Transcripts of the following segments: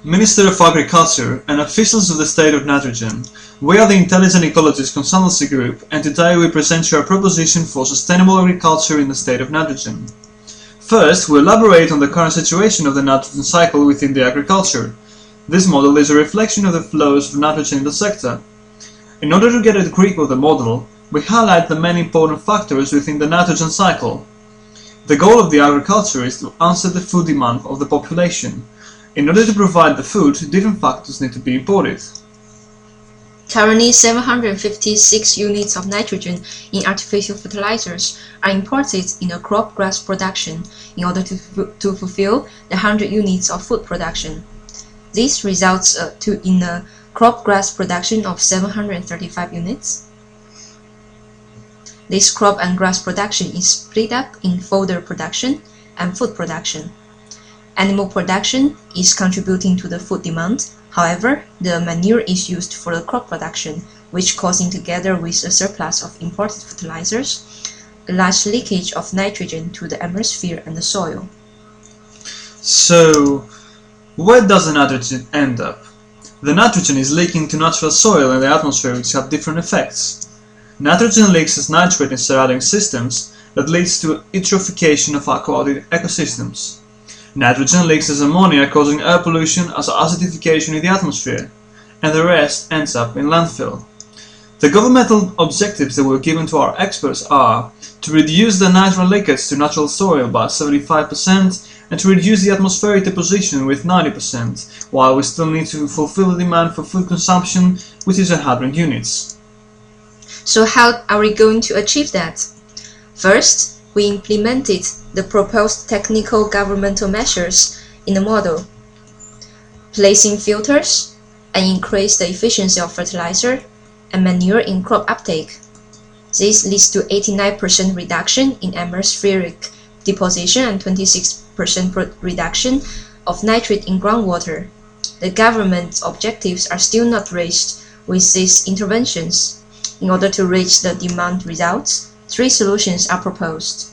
Minister of Agriculture and officials of the state of nitrogen. We are the Intelligent Ecologist Consultancy Group, and today we present you our proposition for sustainable agriculture in the state of nitrogen. First, we elaborate on the current situation of the nitrogen cycle within the agriculture. This model is a reflection of the flows of nitrogen in the sector. In order to get a grip of the model, we highlight the many important factors within the nitrogen cycle. The goal of the agriculture is to answer the food demand of the population. In order to provide the food, different factors need to be imported. Currently, 756 units of nitrogen in artificial fertilizers are imported in the crop grass production in order to fulfill the 100 units of food production. This results in a crop grass production of 735 units. This crop and grass production is split up in fodder production and food production. Animal production is contributing to the food demand. However, the manure is used for the crop production, which causing together with a surplus of imported fertilizers, a large leakage of nitrogen to the atmosphere and the soil. So, where does the nitrogen end up? The nitrogen is leaking to natural soil and the atmosphere, which have different effects. Nitrogen leaks as nitrate in surrounding systems that leads to eutrophication of aquatic ecosystems. Nitrogen leaks as ammonia, causing air pollution as acidification in the atmosphere, and the rest ends up in landfill. The governmental objectives that were given to our experts are to reduce the nitrogen leakage to natural soil by 75% and to reduce the atmospheric deposition with 90%, while we still need to fulfill the demand for food consumption, which is 100 units. So how are we going to achieve that? First, we implemented the proposed technical governmental measures in the model, placing filters and increase the efficiency of fertilizer and manure in crop uptake. This leads to 89% reduction in atmospheric deposition and 26% reduction of nitrate in groundwater. The government's objectives are still not reached with these interventions. In order to reach the demand results, 3 solutions are proposed.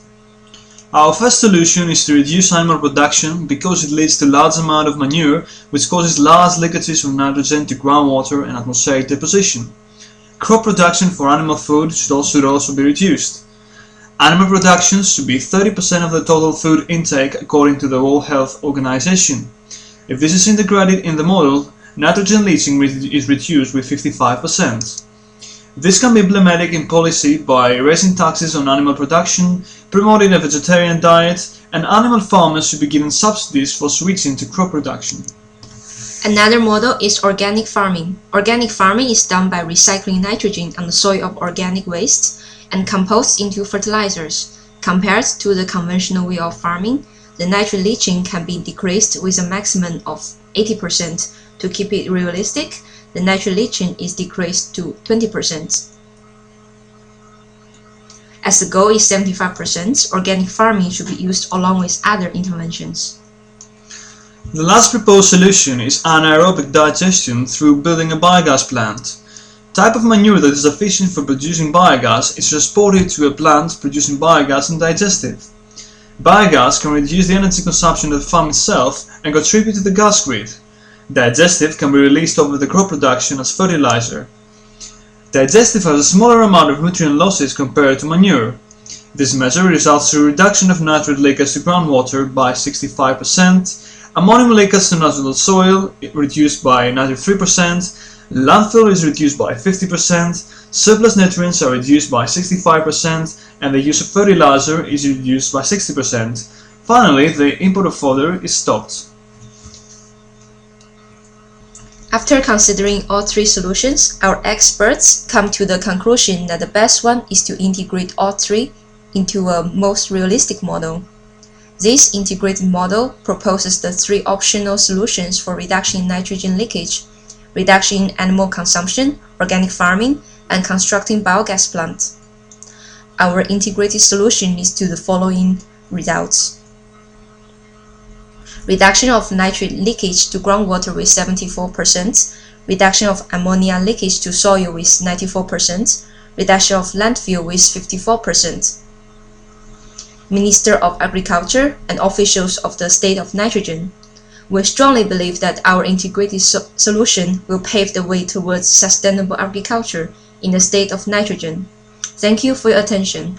Our first solution is to reduce animal production because it leads to large amount of manure, which causes large leakages of nitrogen to groundwater and atmospheric deposition. Crop production for animal food should also be reduced. Animal production should be 30% of the total food intake according to the World Health Organization. If this is integrated in the model, nitrogen leaching is reduced with 55%. This can be implemented in policy by raising taxes on animal production, promoting a vegetarian diet, and animal farmers should be given subsidies for switching to crop production. Another model is organic farming. Organic farming is done by recycling nitrogen on the soil of organic wastes and compost into fertilizers. Compared to the conventional way of farming, the nitrate leaching can be decreased with a maximum of 80%. To keep it realistic, the nitrate leaching is decreased to 20%. As the goal is 75%, organic farming should be used along with other interventions. The last proposed solution is anaerobic digestion through building a biogas plant. Type of manure that is efficient for producing biogas is transported to a plant producing biogas and digested. Biogas can reduce the energy consumption of the farm itself and contribute to the gas grid. Digestive can be released over the crop production as fertilizer. Digestive has a smaller amount of nutrient losses compared to manure. This measure results in a reduction of nitrate leakage to groundwater by 65%, ammonium leakage to natural soil reduced by 93%, landfill is reduced by 50%, surplus nutrients are reduced by 65%, and the use of fertilizer is reduced by 60%. Finally, the import of fodder is stopped. After considering all 3 solutions, our experts come to the conclusion that the best one is to integrate all 3 into a most realistic model. This integrated model proposes the 3 optional solutions for reduction in nitrogen leakage, reduction in animal consumption, organic farming, and constructing biogas plants. Our integrated solution leads to the following results. Reduction of nitrate leakage to groundwater with 74%, reduction of ammonia leakage to soil with 94%, reduction of landfill with 54%. Minister of Agriculture and officials of the state of nitrogen. We strongly believe that our integrated solution will pave the way towards sustainable agriculture in the state of nitrogen. Thank you for your attention.